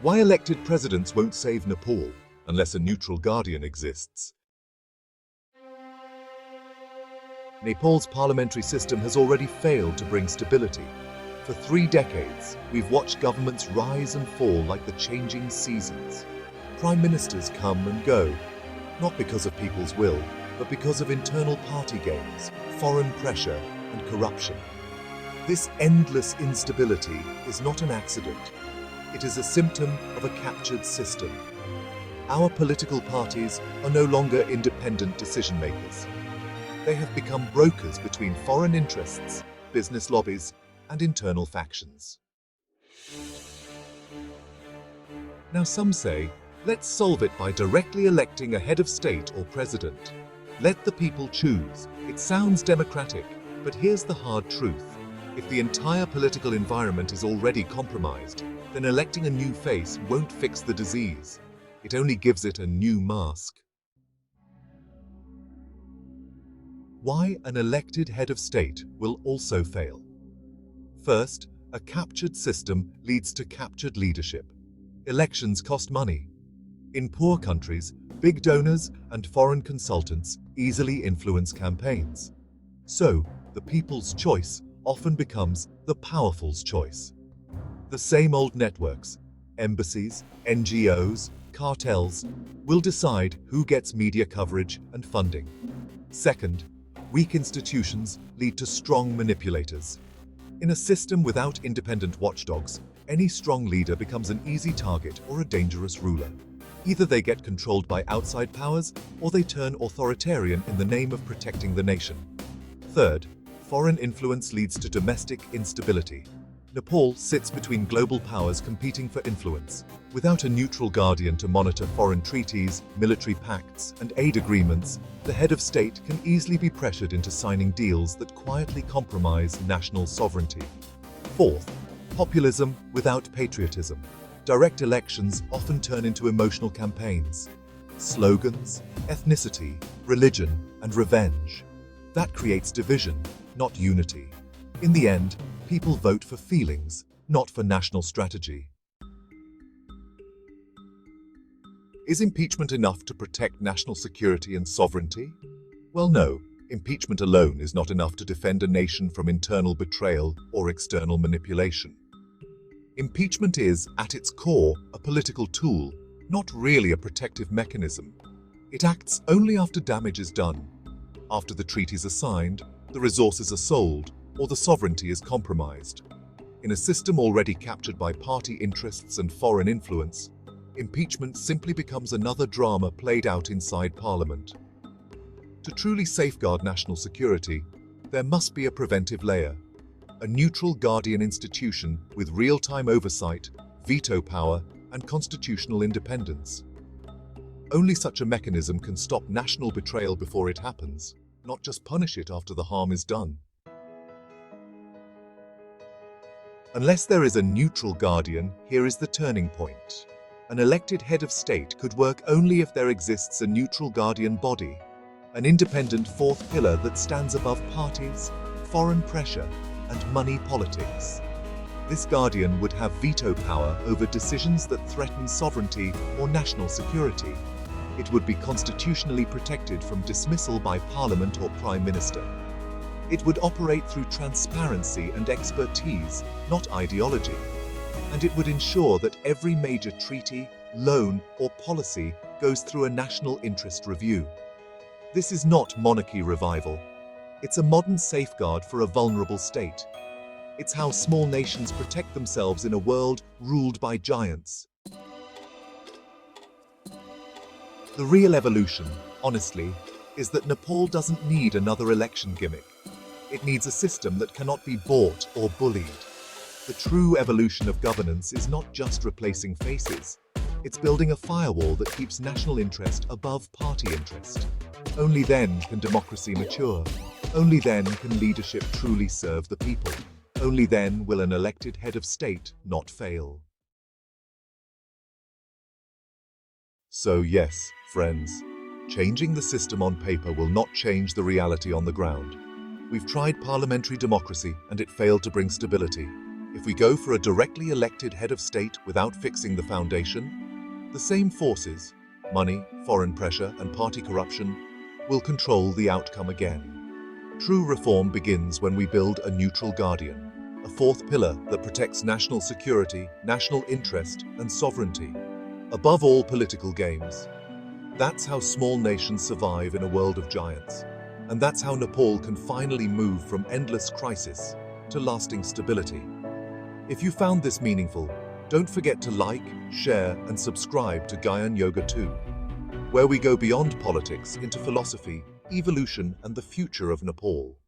Why elected presidents won't save Nepal unless a neutral guardian exists. Nepal's parliamentary system has already failed to bring stability. For 3 decades, we've watched governments rise and fall like the changing seasons. Prime ministers come and go, not because of people's will, but because of internal party games, foreign pressure, and corruption. This endless instability is not an accident. It is a symptom of a captured system. Our political parties are no longer independent decision makers. They have become brokers between foreign interests, business lobbies, and internal factions. Now some say, let's solve it by directly electing a head of state or president. Let the people choose. It sounds democratic, but here's the hard truth. If the entire political environment is already compromised, then electing a new face won't fix the disease. It only gives it a new mask. Why an elected head of state will also fail. First, a captured system leads to captured leadership. Elections cost money. In poor countries, big donors and foreign consultants easily influence campaigns. So, the people's choice often becomes the powerful's choice. The same old networks, embassies, NGOs, cartels, will decide who gets media coverage and funding. Second, weak institutions lead to strong manipulators. In a system without independent watchdogs, any strong leader becomes an easy target or a dangerous ruler. Either they get controlled by outside powers, or they turn authoritarian in the name of protecting the nation. Third, foreign influence leads to domestic instability. Nepal sits between global powers competing for influence. Without a neutral guardian to monitor foreign treaties, military pacts, and aid agreements, the head of state can easily be pressured into signing deals that quietly compromise national sovereignty. Fourth, populism without patriotism. Direct elections often turn into emotional campaigns. Slogans, ethnicity, religion, and revenge. That creates division, not unity. In the end, people vote for feelings, not for national strategy. Is impeachment enough to protect national security and sovereignty? Well, no. Impeachment alone is not enough to defend a nation from internal betrayal or external manipulation. Impeachment is, at its core, a political tool, not really a protective mechanism. It acts only after damage is done, after the treaties are signed, the resources are sold, or the sovereignty is compromised. In a system already captured by party interests and foreign influence, impeachment simply becomes another drama played out inside Parliament. To truly safeguard national security, there must be a preventive layer, a neutral guardian institution with real-time oversight, veto power, and constitutional independence. Only such a mechanism can stop national betrayal before it happens, not just punish it after the harm is done. Unless there is a neutral guardian, here is the turning point. An elected head of state could work only if there exists a neutral guardian body, an independent fourth pillar that stands above parties, foreign pressure, and money politics. This guardian would have veto power over decisions that threaten sovereignty or national security. It would be constitutionally protected from dismissal by Parliament or Prime Minister. It would operate through transparency and expertise, not ideology. And it would ensure that every major treaty, loan, or policy goes through a national interest review. This is not monarchy revival. It's a modern safeguard for a vulnerable state. It's how small nations protect themselves in a world ruled by giants. The real evolution, honestly, is that Nepal doesn't need another election gimmick. It needs a system that cannot be bought or bullied. The true evolution of governance is not just replacing faces. It's building a firewall that keeps national interest above party interest. Only then can democracy mature. Only then can leadership truly serve the people. Only then will an elected head of state not fail. So yes, friends, changing the system on paper will not change the reality on the ground. We've tried parliamentary democracy and it failed to bring stability. If we go for a directly elected head of state without fixing the foundation, the same forces, money, foreign pressure, and party corruption, will control the outcome again. True reform begins when we build a neutral guardian, a fourth pillar that protects national security, national interest, and sovereignty, above all political games. That's how small nations survive in a world of giants. And that's how Nepal can finally move from endless crisis to lasting stability. If you found this meaningful, don't forget to like, share, and subscribe to Gyan Yoga 2, where we go beyond politics into philosophy, evolution, and the future of Nepal.